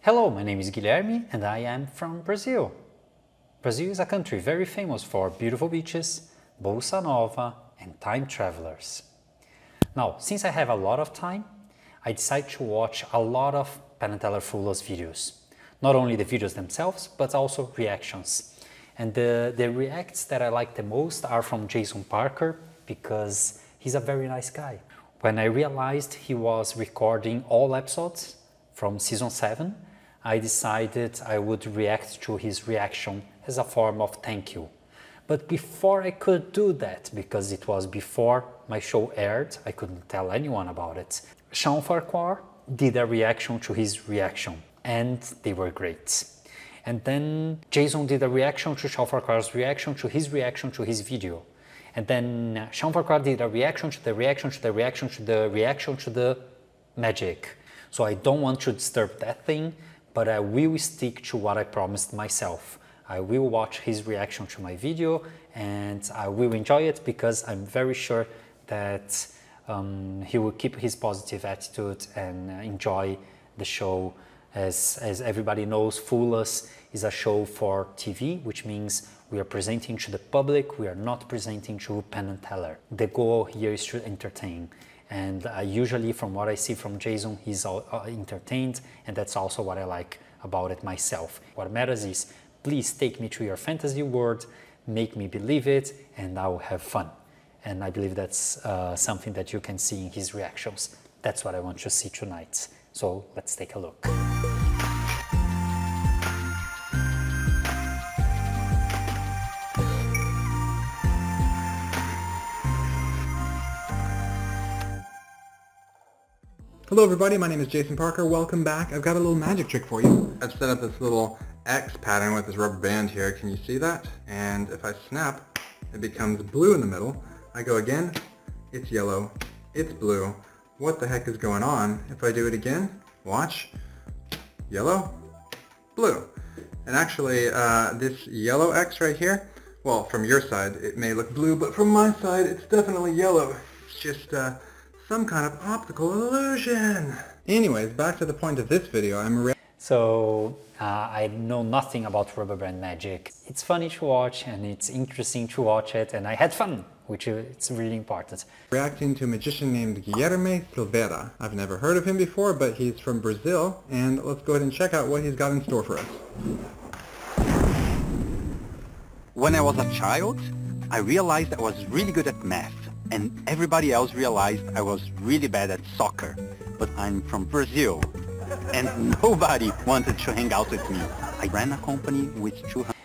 Hello, my name is Guilherme and I am from Brazil. Brazil is a country very famous for beautiful beaches, bossa nova and time travelers. Now, since I have a lot of time, I decided to watch a lot of Penn and Teller Fuller's videos. Not only the videos themselves, but also reactions. And the reacts that I like the most are from Jason Parker, because he's a very nice guy. When I realized he was recording all episodes from season 7, I decided I would react to his reaction as a form of thank you. But before I could do that, because it was before my show aired, I couldn't tell anyone about it, Sean Farquhar did a reaction to his reaction, and they were great. And then Jason did a reaction to Sean Farquhar's reaction to his video. And then Sean Farquhar did a reaction to the reaction to the reaction to the reaction to the magic. So I don't want to disturb that thing, but I will stick to what I promised myself. I will watch his reaction to my video and I will enjoy it, because I'm very sure that he will keep his positive attitude and enjoy the show. As everybody knows, Foolus is a show for TV, which means we are presenting to the public, we are not presenting to Penn and Teller. The goal here is to entertain. And usually, from what I see from Jason, he's entertained, and that's also what I like about it myself. What matters is, please take me to your fantasy world, make me believe it, and I will have fun. And I believe that's something that you can see in his reactions. That's what I want to see tonight. So let's take a look. Hello everybody, my name is Jason Parker. Welcome back. I've got a little magic trick for you. I've set up this little X pattern with this rubber band here. Can you see that? And if I snap, it becomes blue in the middle. I go again, it's yellow, it's blue. What the heck is going on? If I do it again, watch, yellow, blue. And actually, this yellow X right here, well, from your side, it may look blue, but from my side, it's definitely yellow. It's just some kind of optical illusion. Anyways, back to the point of this video. So I know nothing about rubber band magic. It's funny to watch and it's interesting to watch it, and I had fun, which is really important. Reacting to a magician named Guilherme Silveira. I've never heard of him before, but he's from Brazil, and let's go ahead and check out what he's got in store for us. When I was a child, I realized I was really good at math, and everybody else realized I was really bad at soccer. But I'm from Brazil, and nobody wanted to hang out with me. I ran a company with 200...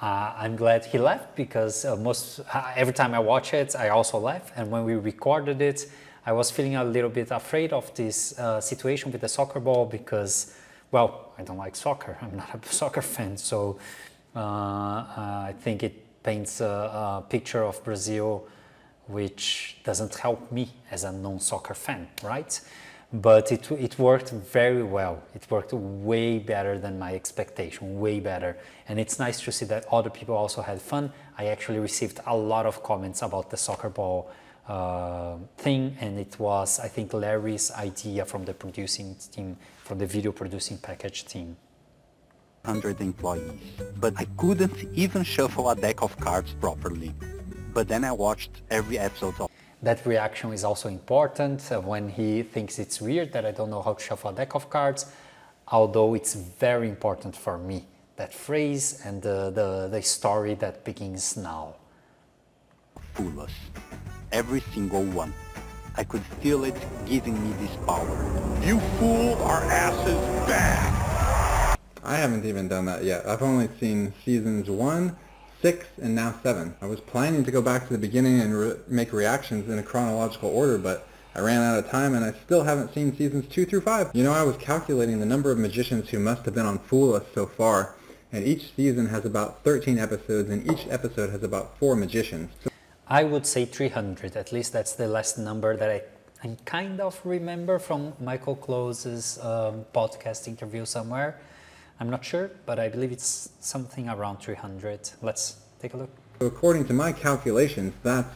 I'm glad he left, because every time I watch it, I also laugh. And when we recorded it, I was feeling a little bit afraid of this situation with the soccer ball, because, well, I don't like soccer. I'm not a soccer fan, so I think it paints a picture of Brazil which doesn't help me as a non-soccer fan, right? But it worked very well. It worked way better than my expectation, way better. And it's nice to see that other people also had fun. I actually received a lot of comments about the soccer ball thing, and it was, I think, Larry's idea from the producing team, from the video producing package team. 100 employees, but I couldn't even shuffle a deck of cards properly. But then I watched every episode of... That reaction is also important when he thinks it's weird that I don't know how to shuffle a deck of cards, although it's very important for me, that phrase and the story that begins now. Foolus. Every single one. I could feel it giving me this power. You fool our asses back! I haven't even done that yet. I've only seen seasons 1, 6, and now 7. I was planning to go back to the beginning and make reactions in a chronological order, but I ran out of time and I still haven't seen seasons 2 through 5. You know, I was calculating the number of magicians who must have been on Fool Us so far, and each season has about 13 episodes, and each episode has about 4 magicians. I would say 300, at least that's the last number that I kind of remember from Michael Close's podcast interview somewhere. I'm not sure, but I believe it's something around 300. Let's take a look. According to my calculations, that's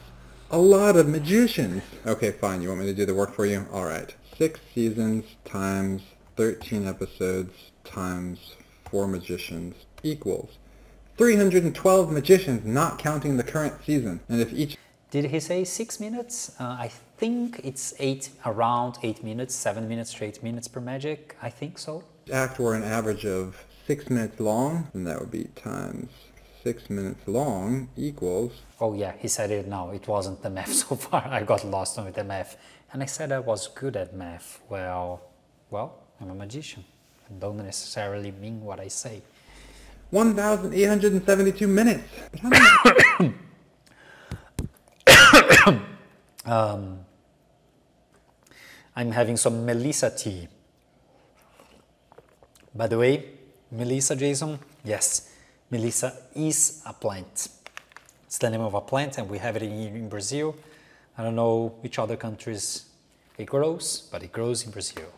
a lot of magicians. Okay, fine. You want me to do the work for you? All right. 6 seasons times 13 episodes times 4 magicians equals 312 magicians, not counting the current season. And if each... Did he say 6 minutes? I think it's around 8 minutes, 7 minutes to 8 minutes per magic. I think so. act were an average of 6 minutes long, then that would be times 6 minutes long equals... Oh yeah, he said it now. It wasn't the math so far. I got lost with the math. And I said I was good at math. Well, I'm a magician. I don't necessarily mean what I say. 1,872 minutes. I'm having some Melissa tea. By the way, Melissa, Jason, yes, Melissa is a plant. It's the name of a plant and we have it in Brazil. I don't know which other countries it grows, but it grows in Brazil.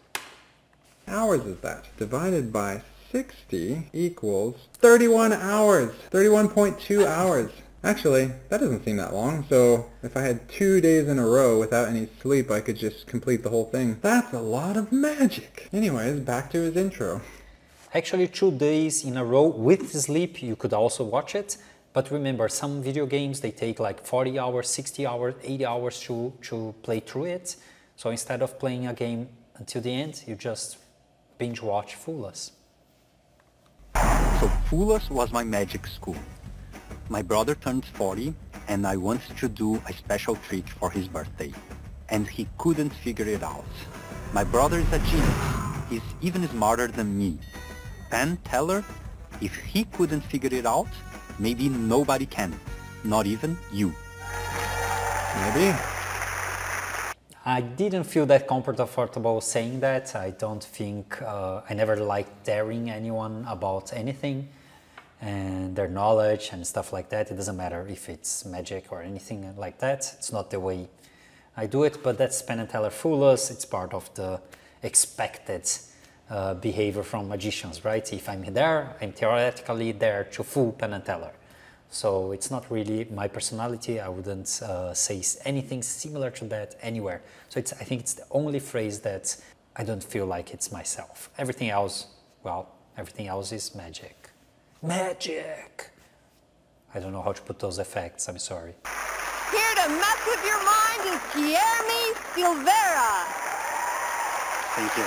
Hours is that? Divided by 60 equals 31 hours, 31.2 hours. Actually, that doesn't seem that long, so if I had 2 days in a row without any sleep, I could just complete the whole thing. That's a lot of magic. Anyways, back to his intro. Actually, 2 days in a row with sleep, you could also watch it. But remember, some video games, they take like 40 hours, 60 hours, 80 hours to play through it. So instead of playing a game until the end, you just binge watch Foolus. So Foolus was my magic school. My brother turned 40 and I wanted to do a special treat for his birthday. And he couldn't figure it out. My brother is a genius. He's even smarter than me. Penn Teller, if he couldn't figure it out, maybe nobody can. Not even you. Maybe. I didn't feel that comfortable saying that. I don't think, I never liked daring anyone about anything and their knowledge and stuff like that. It doesn't matter if it's magic or anything like that. It's not the way I do it, but that's Penn and Teller Foolus. It's part of the expected behavior from magicians, right? If I'm there, I'm theoretically there to fool Penn and Teller. So it's not really my personality. I wouldn't say anything similar to that anywhere. So I think it's the only phrase that I don't feel like it's myself. Everything else, well, everything else is magic. Magic! I don't know how to put those effects, I'm sorry. Here to mess with your mind is Guilherme Silveira. Thank you.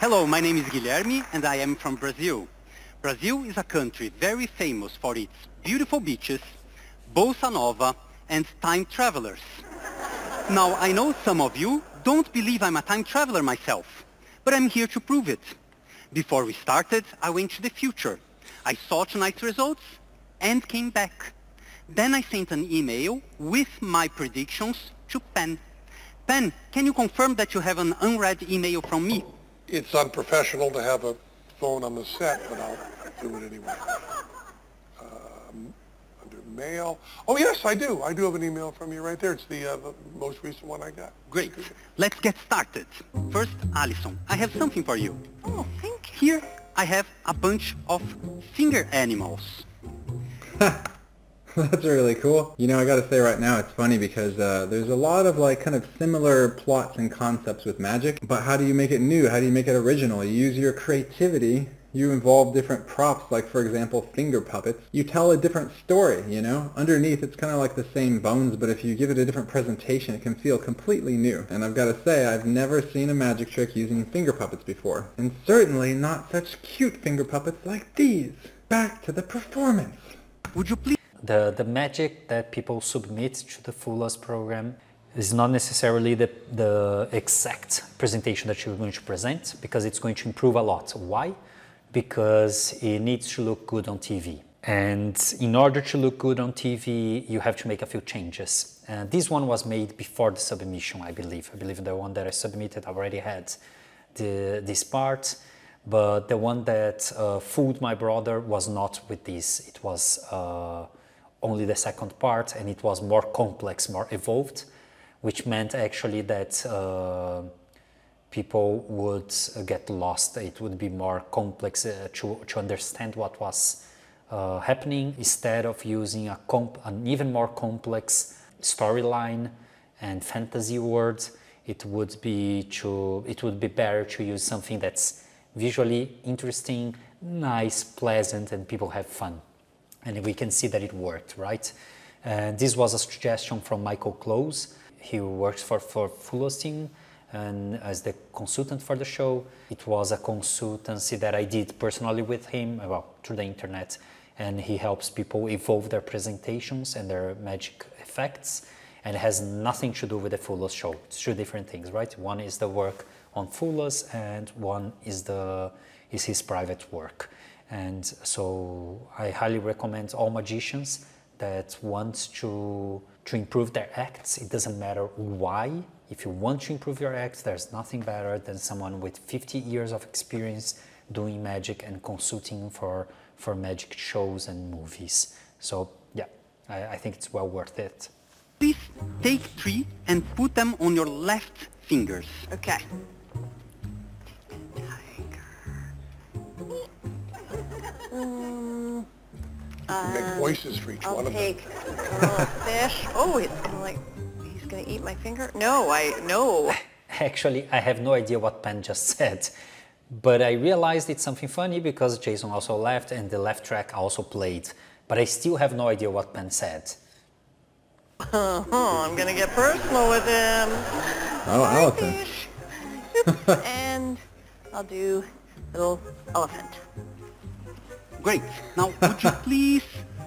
Hello, my name is Guilherme and I am from Brazil. Brazil is a country very famous for its beautiful beaches, bossa nova, and time travelers. Now, I know some of you don't believe I'm a time traveler myself, but I'm here to prove it. Before we started, I went to the future. I saw tonight's results and came back. Then I sent an email with my predictions to Penn. Penn, can you confirm that you have an unread email from me? It's unprofessional to have a phone on the set, but I'll do it anyway. Under mail. Oh, yes, I do. I do have an email from you right there. It's the most recent one I got. Great. Let's get started. First, Alison, I have something for you. Oh, thank you. Here, I have a bunch of finger animals. That's really cool. You know, I gotta say right now, it's funny because there's a lot of like kind of similar plots and concepts with magic, but how do you make it new? How do you make it original? You use your creativity. You involve different props, like for example, finger puppets. You tell a different story, you know? Underneath, it's kind of like the same bones, but if you give it a different presentation, it can feel completely new. And I've got to say, I've never seen a magic trick using finger puppets before. And certainly not such cute finger puppets like these. Back to the performance. Would you please? The magic that people submit to the Foolus program is not necessarily the exact presentation that you're going to present, because it's going to improve a lot. Why? Because it needs to look good on TV. And in order to look good on TV, you have to make a few changes. This one was made before the submission, I believe. I believe the one that I submitted already had this part, but the one that fooled my brother was not with this. It was only the second part, and it was more complex, more evolved, which meant actually that people would get lost. It would be more complex to understand what was happening, instead of using an even more complex storyline and fantasy world. it would be better to use something that's visually interesting, nice, pleasant, and people have fun. And we can see that it worked, right? This was a suggestion from Michael Close. He works for Fuller's team and as the consultant for the show. It was a consultancy that I did personally with him, well, through the internet, and he helps people evolve their presentations and their magic effects, and it has nothing to do with the Fuller's show. It's two different things, right? One is the work on Fuller's and one is his private work. And so I highly recommend all magicians that want to improve their acts. It doesn't matter why. If you want to improve your acts, there's nothing better than someone with 50 years of experience doing magic and consulting for magic shows and movies. So yeah, I think it's well worth it. Please take 3 and put them on your left fingers. Okay. Make voices for each one I'll of them. take a little fish. Oh, it's he's gonna eat my finger? No. Actually, I have no idea what Pan just said, but I realized it's something funny because Jason also left and the left track also played, but I still have no idea what Pan said. I'm gonna get personal with him. Oh, Allison. Fish. Oops. And I'll do little elephant. Great. Now, would you please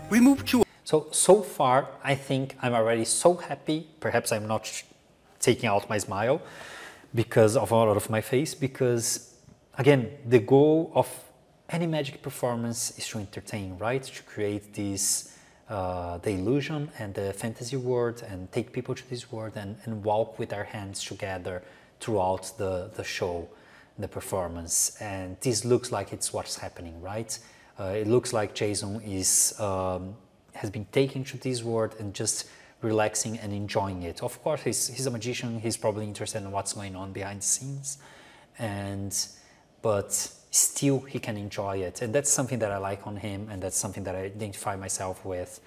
remove 2? So far, I think I'm already so happy. Perhaps I'm not taking out my smile because of a lot of my face, because again, the goal of any magic performance is to entertain, right? To create this, the illusion and the fantasy world and take people to this world and walk with our hands together throughout the show, the performance. And this looks like it's what's happening, right? It looks like Jason is has been taken to this world and just relaxing and enjoying it. Of course, he's a magician. He's probably interested in what's going on behind the scenes, but still he can enjoy it. And that's something that I like on him, and that's something that I identify myself with,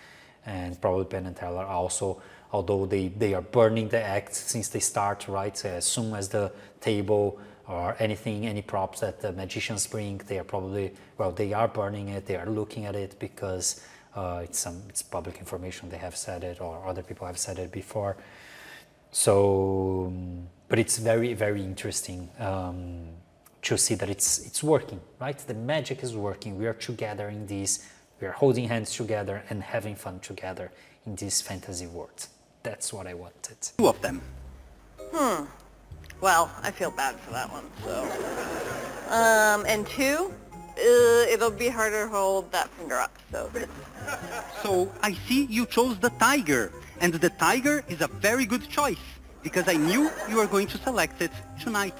and probably Penn and Teller also. Although they are burning the act since they start, right? As soon as the table or anything, any props that the magicians bring, they are probably, well, they are burning it, they are looking at it because it's public information, they have said it, or other people have said it before. So, but it's very, very interesting to see that it's working, right? The magic is working. We are together in this, we are holding hands together and having fun together in this fantasy world. That's what I wanted. 2 of them. Well, I feel bad for that one, so. And 2, it'll be harder to hold that finger up, so. So I see you chose the tiger, and the tiger is a very good choice because I knew you were going to select it tonight.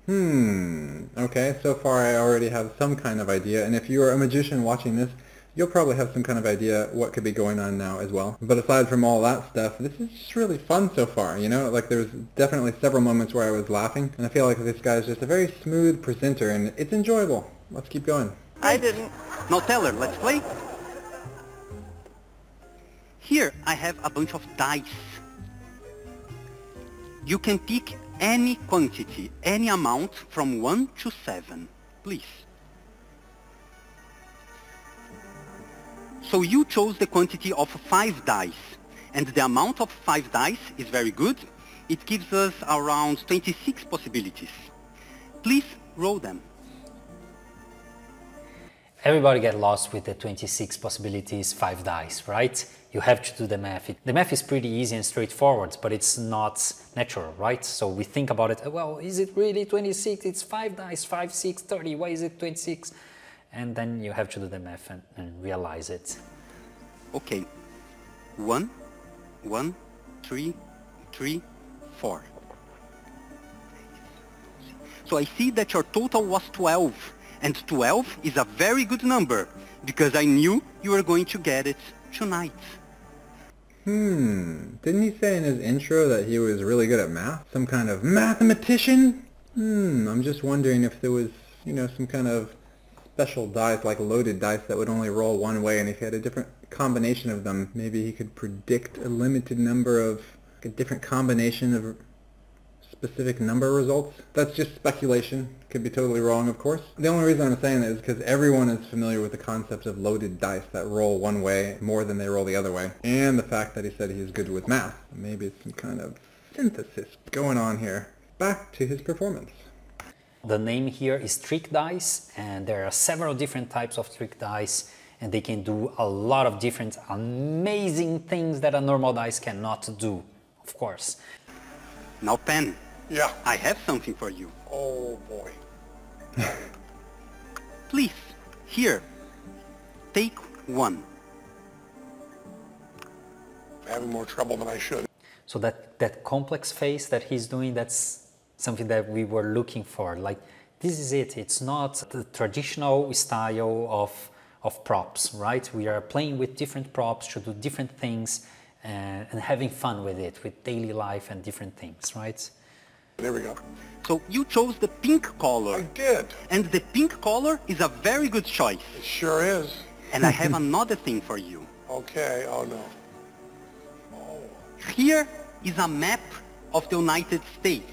Okay, so far I already have some kind of idea, and if you are a magician watching this, you'll probably have some kind of idea what could be going on now as well. But aside from all that stuff, this is just really fun so far, you know? Like there's definitely several moments where I was laughing, and I feel like this guy is just a very smooth presenter, and it's enjoyable. Let's keep going. I didn't. Now Teller, let's play. Here I have a bunch of dice. You can pick any quantity, any amount from 1 to 7, please. So you chose the quantity of 5 dice, and the amount of 5 dice is very good. It gives us around 26 possibilities. Please roll them. Everybody get lost with the 26 possibilities, 5 dice, right? You have to do the math. The math is pretty easy and straightforward, but it's not natural, right? So we think about it, well, is it really 26? It's 5 dice, 5, 6, 30, why is it 26? And then you have to do the math and realize it. Okay. 1, 1, 3, 3, 4. So I see that your total was 12. And 12 is a very good number, because I knew you were going to get it tonight. Didn't he say in his intro that he was really good at math? Some kind of mathematician? I'm just wondering if there was, you know, some kind of special dice, like loaded dice that would only roll one way, and if he had a different combination of them, maybe he could predict a limited number of, like a different combination of specific number of results. That's just speculation. Could be totally wrong, of course. The only reason I'm saying that is because everyone is familiar with the concept of loaded dice that roll one way more than they roll the other way, and the fact that he said he's good with math. Maybe it's some kind of synthesis going on here. Back to his performance. The name here is trick dice, and there are several different types of trick dice, and they can do a lot of different amazing things that a normal dice cannot do, of course. Now, Pen. Yeah. I have something for you. Oh, boy. Please, here, take one. I'm having more trouble than I should. So that complex face that he's doing, that's something that we were looking for. Like, this is it. It's not the traditional style of props, right? We are playing with different props to do different things and having fun with it, with daily life and different things, right? There we go. So you chose the pink color. I did. And the pink color is a very good choice. It sure is. And I have another thing for you. Okay, oh no. Oh. Here is a map of the United States.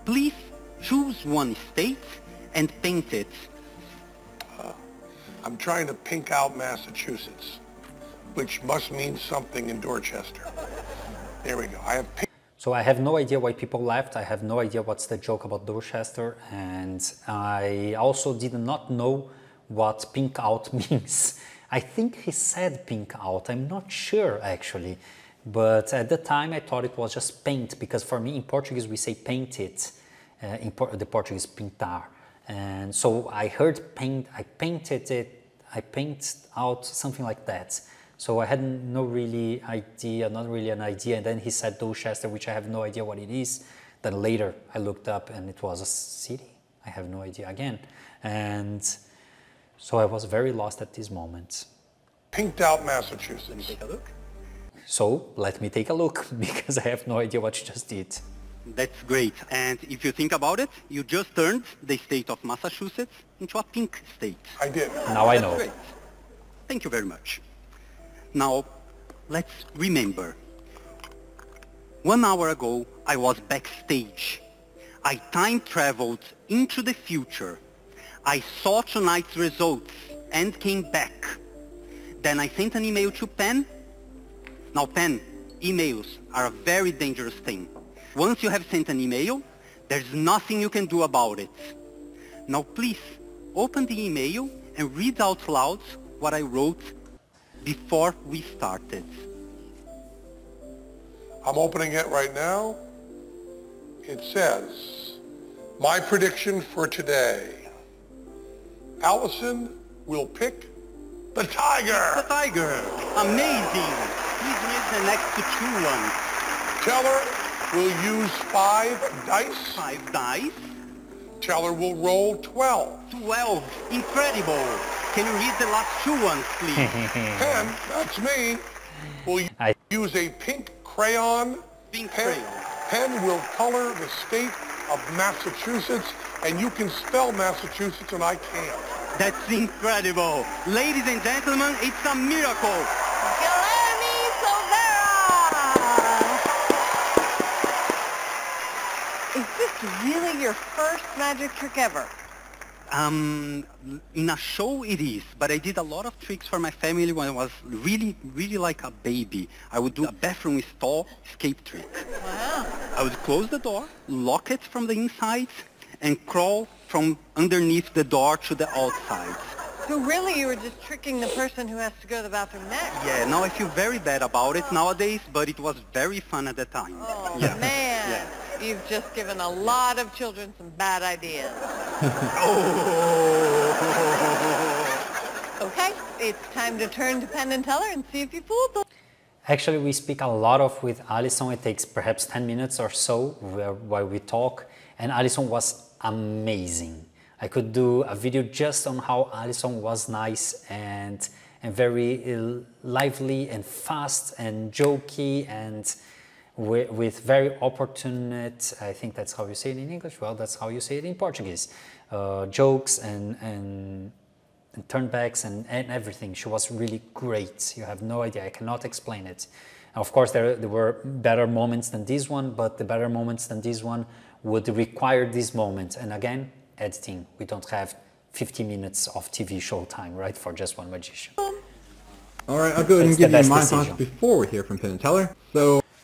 Please choose one state and paint it. I'm trying to pink out Massachusetts, which must mean something in Dorchester. There we go. I have pink. So I have no idea why people left. I have no idea what's the joke about Dorchester, and I also did not know what pink out means. I think he said pink out. I'm not sure actually, but at the time I thought it was just paint, because for me in Portuguese we say painted, the Portuguese pintar. And so I heard paint, I painted it, I paint out, something like that. So I had no really idea, not really an idea. And then he said Dorchester, which I have no idea what it is. Then later I looked up and it was a city. I have no idea again. And so I was very lost at this moment. Pinked out Massachusetts. Let me take a look. So let me take a look, because I have no idea what you just did. That's great. And if you think about it, you just turned the state of Massachusetts into a pink state. I did. Now I That's know. great. Thank you very much. Now, let's remember. 1 hour ago, I was backstage. I time traveled into the future. I saw tonight's results and came back. Then I sent an email to Pen. Now, Pen, emails are a very dangerous thing. Once you have sent an email, there's nothing you can do about it. Now, please, open the email and read out loud what I wrote before we started. I'm opening it right now. It says, my prediction for today. Allison will pick the tiger. The tiger! Amazing! Please read the next two ones. Teller will use 5 dice. 5 dice. Teller will roll 12. 12. Incredible! Can you read the last two ones, please? Pen, that's me, will use a pink crayon. Pink Pen, crayon. Pen will color the state of Massachusetts, and you can spell Massachusetts and I can't. That's incredible! Ladies and gentlemen, it's a miracle! Guilherme Silveira! Is this really your first magic trick ever? In a show it is, but I did a lot of tricks for my family when I was really like a baby. I would do a bathroom stall escape trick. Wow. I would close the door, lock it from the inside, and crawl from underneath the door to the outside. So really you were just tricking the person who has to go to the bathroom next? Yeah, now I feel very bad about it nowadays, but it was very fun at the time. Oh, Yeah. man. Yeah. You've just given a lot of children some bad ideas. Okay, it's time to turn to Penn and Teller and see if you fooled them. Actually, we speak a lot with Alison. It takes perhaps 10 minutes or so while we talk. And Alison was amazing. I could do a video just on how Alison was nice and very lively and fast and jokey and with very opportunate, I think that's how you say it in English, well, that's how you say it in Portuguese, jokes and turnbacks and everything. She was really great. You have no idea, I cannot explain it. Of course, there were better moments than this one, but the better moments than this one would require this moment. And again, editing. We don't have 50 minutes of TV show time, right, for just one magician. All right, I'll go ahead and give you my thoughts before we hear from Penn and Teller.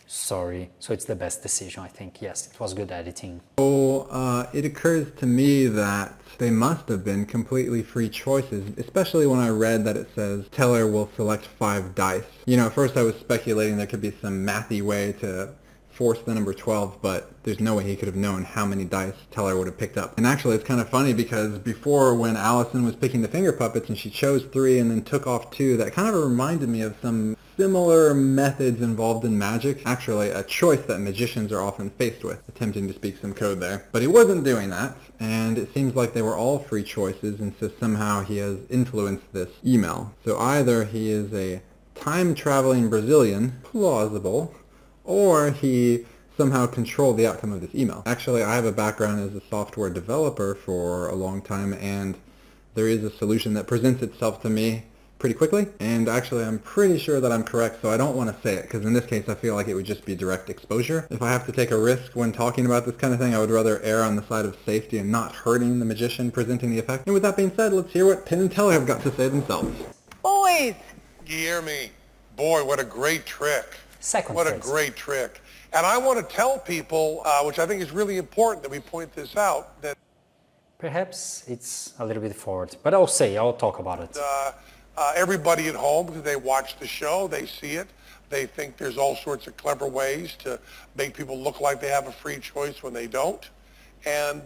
Sorry, so it's the best decision, I think. Yes, it was good editing. So it occurs to me that they must have been completely free choices, especially when I read that it says Teller will select 5 dice. You know, at first I was speculating there could be some mathy way to force the number 12, but there's no way he could have known how many dice Teller would have picked up. And actually it's kind of funny because before, when Allison was picking the finger puppets and she chose 3 and then took off 2, that kind of reminded me of some similar methods involved in magic. Actually, a choice that magicians are often faced with, attempting to speak some code there. But he wasn't doing that, and it seems like they were all free choices, and so somehow he has influenced this email. So either he is a time-traveling Brazilian, plausible, or he somehow controlled the outcome of this email. Actually, I have a background as a software developer for a long time, and there is a solution that presents itself to me pretty quickly, and actually I'm pretty sure that I'm correct, so I don't want to say it, because in this case I feel like it would just be direct exposure. If I have to take a risk when talking about this kind of thing, I would rather err on the side of safety and not hurting the magician presenting the effect. And with that being said, let's hear what Penn and Teller have got to say themselves. Boys! Guilherme, boy, what a great trick. What a great trick. And I want to tell people, which I think is really important that we point this out, that perhaps it's a little bit forward, but I'll talk about it. Everybody at home, because they watch the show, they see it, they think there's all sorts of clever ways to make people look like they have a free choice when they don't. And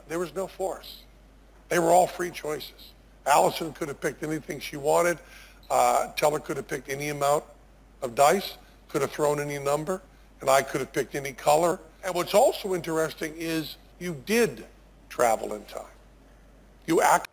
there was no force. They were all free choices. Allison could have picked anything she wanted. Teller could have picked any amount of dice, could have thrown any number, and I could have picked any color. And what's also interesting is you did travel in time.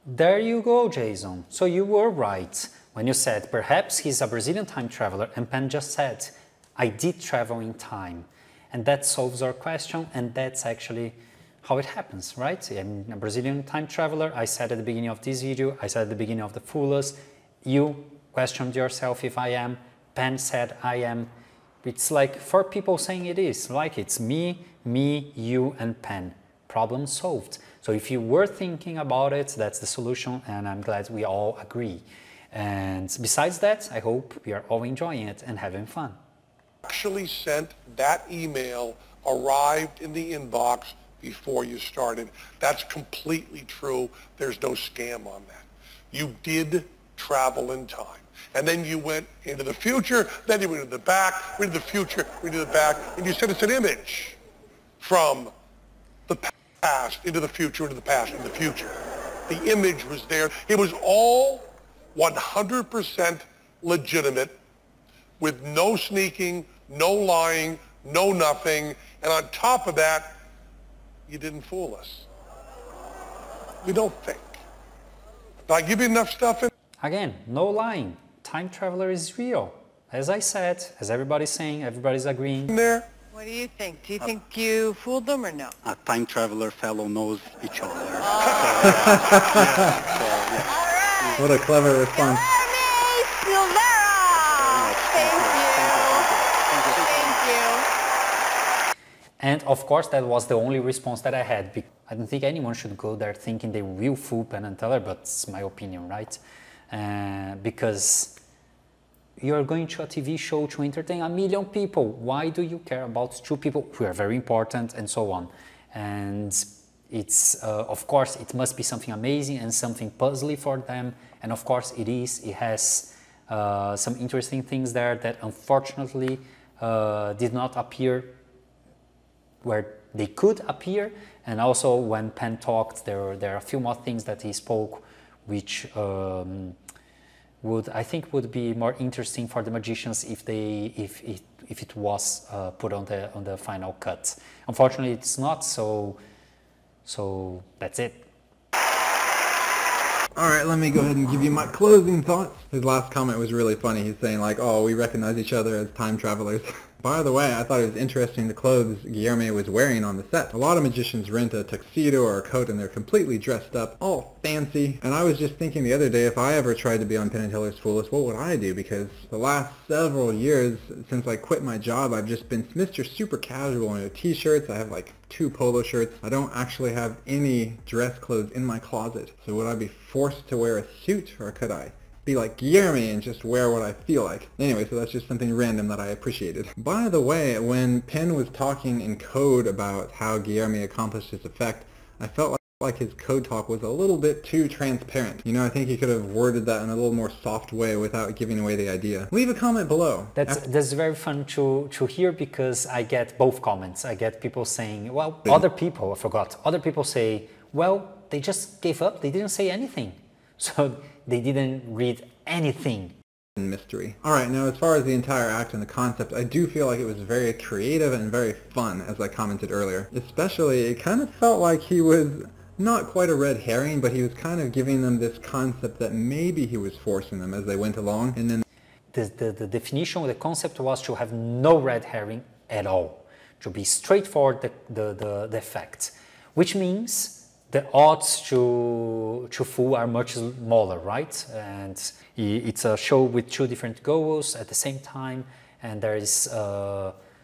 There you go, Jason. So you were right when you said perhaps he's a Brazilian time traveler, and Penn just said, I did travel in time. And that solves our question, and that's actually how it happens, right? I'm a Brazilian time traveler. I said at the beginning of this video, I said at the beginning of the Fullers, you questioned yourself if I am. Penn said I am. It's like 4 people saying it is, like it's me, you, and Penn. Problem solved. So if you were thinking about it, that's the solution, and I'm glad we all agree. And besides that, I hope we are all enjoying it and having fun. Actually sent that email, arrived in the inbox before you started. That's completely true. There's no scam on that. You did travel in time. And then you went into the future, then you went into the back, went into the future, went into the back, and you sent us an image from the past into the future, into the past, into the future. The image was there. It was all 100% legitimate, with no sneaking, no lying, no nothing. And on top of that, you didn't fool us. We don't think. Did I give you enough stuff in? Again, no lying. Time traveler is real. As I said, as everybody's saying, everybody's agreeing. There. What do you think? Do you think you fooled them or no? A time traveler fellow knows each other. What a clever response. Guilherme, Silveira! Thank you. And of course, that was the only response that I had. I don't think anyone should go there thinking they will fool Penn and Teller, but it's my opinion, right? Because you're going to a TV show to entertain 1 million people. Why do you care about 2 people who are very important and so on? And it's, of course, it must be something amazing and something puzzly for them. And of course it is. It has some interesting things there that unfortunately did not appear where they could appear. And also when Penn talked, there are a few more things that he spoke which I think would be more interesting for the magicians if it was put on the final cut. Unfortunately, it's not. So that's it. All right, let me go ahead and give you my closing thoughts. His last comment was really funny. He's saying like, "Oh, we recognize each other as time travelers." By the way, I thought it was interesting the clothes Guilherme was wearing on the set. A lot of magicians rent a tuxedo or a coat and they're completely dressed up, all fancy. And I was just thinking the other day, if I ever tried to be on Penn and Teller's Fool Us, what would I do? Because the last several years since I quit my job, I've just been Mr. Super Casual. You know, t-shirts, I have like 2 polo shirts. I don't actually have any dress clothes in my closet. So would I be forced to wear a suit, or could I be like Guilherme and just wear what I feel like? Anyway, so that's just something random that I appreciated. By the way, when Penn was talking in code about how Guilherme accomplished his effect, I felt like his code talk was a little bit too transparent. You know, I think he could have worded that in a little more soft way without giving away the idea. Leave a comment below. That's very fun to hear, because I get both comments. I get people saying, well, other people say, well, they just gave up, they didn't say anything. So they didn't read anything. Mystery. Alright, now as far as the entire act and the concept, I do feel like it was very creative and very fun, as I commented earlier. Especially, it kind of felt like he was not quite a red herring, but he was kind of giving them this concept that maybe he was forcing them as they went along, and then the definition, the concept was to have no red herring at all, to be straightforward the effect, which means the odds to fool are much smaller, right? And it's a show with 2 different goals at the same time, and there's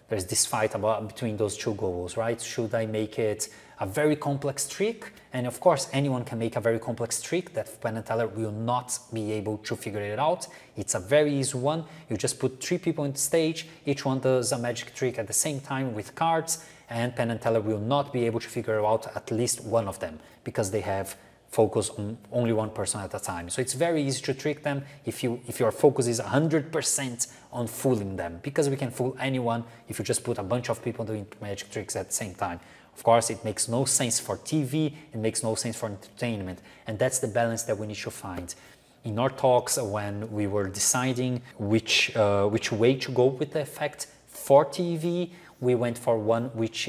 this fight between those 2 goals, right? Should I make it a very complex trick? And of course, anyone can make a very complex trick that Penn and Teller will not be able to figure it out. It's a very easy one. You just put 3 people on the stage, each one does a magic trick at the same time with cards, and Penn and Teller will not be able to figure out at least one of them, because they have focus on only one person at a time. So it's very easy to trick them if your focus is 100% on fooling them, because we can fool anyone if you just put a bunch of people doing magic tricks at the same time. Of course, it makes no sense for TV, it makes no sense for entertainment, and that's the balance that we need to find. In our talks, when we were deciding which way to go with the effect for TV, we went for one which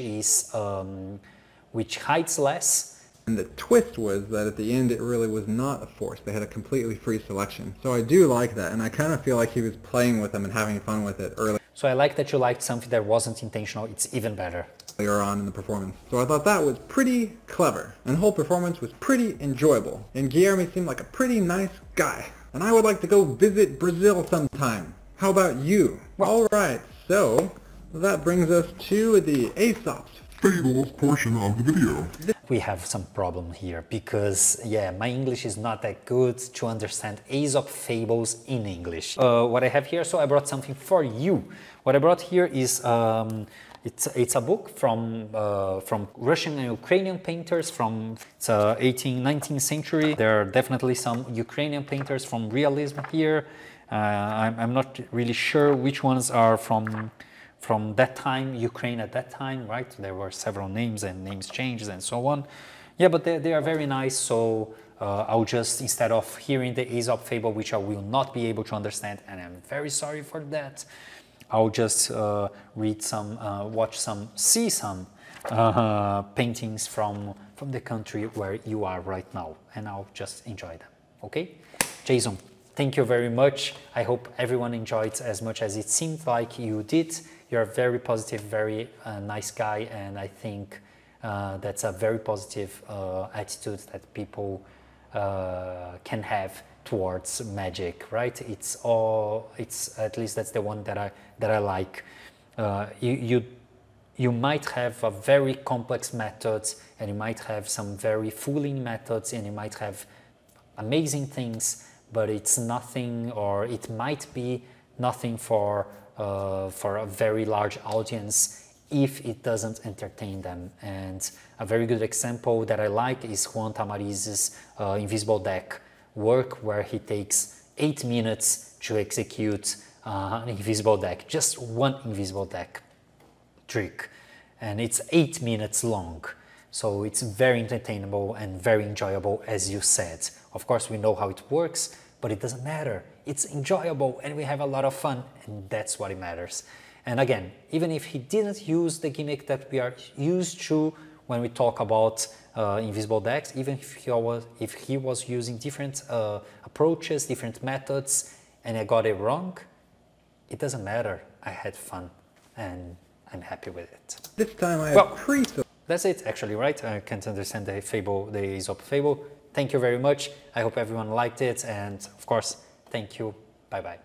hides less. And the twist was that at the end it really was not a force. They had a completely free selection. So I do like that, and I kind of feel like he was playing with them and having fun with it earlier. So I like that you liked something that wasn't intentional. It's even better. Earlier on in the performance. So I thought that was pretty clever, and the whole performance was pretty enjoyable. And Guilherme seemed like a pretty nice guy. And I would like to go visit Brazil sometime. How about you? Alright, so that brings us to the Aesop's Fables portion of the video. We have some problem here because, yeah, my English is not that good to understand Aesop fables in English. What I have here, so I brought something for you. What I brought here is it's a book from Russian and Ukrainian painters from 18th, 19th century. There are definitely some Ukrainian painters from realism here. I'm not really sure which ones are from that time, Ukraine at that time, right? There were several names and names changed and so on. Yeah, but they are very nice, so I'll just, instead of hearing the Aesop fable, which I will not be able to understand, and I'm very sorry for that, I'll just read some, see some paintings from the country where you are right now, and I'll just enjoy them, okay? Jason, thank you very much. I hope everyone enjoyed as much as it seemed like you did. You're a very positive, very nice guy, and I think that's a very positive attitude that people can have towards magic, right? It's at least that's the one that I like. You might have a very complex methods, and you might have some very fooling methods, and you might have amazing things, but it's nothing, or it might be nothing for a very large audience if it doesn't entertain them. And a very good example that I like is Juan Tamariz's invisible deck work, where he takes 8 minutes to execute an invisible deck, just one invisible deck trick, and it's 8 minutes long. So it's very entertainable and very enjoyable, as you said. Of course, we know how it works, but it doesn't matter. It's enjoyable and we have a lot of fun, and that's what it matters. And again, even if he didn't use the gimmick that we are used to when we talk about invisible decks, even if he was using different approaches, different methods, and I got it wrong, it doesn't matter. I had fun. and I'm happy with it. This time I have Well, pre-filled. That's it actually, right? I can't understand the fable, the Aesop fable. Thank you very much. I hope everyone liked it, and of course, thank you. Bye bye.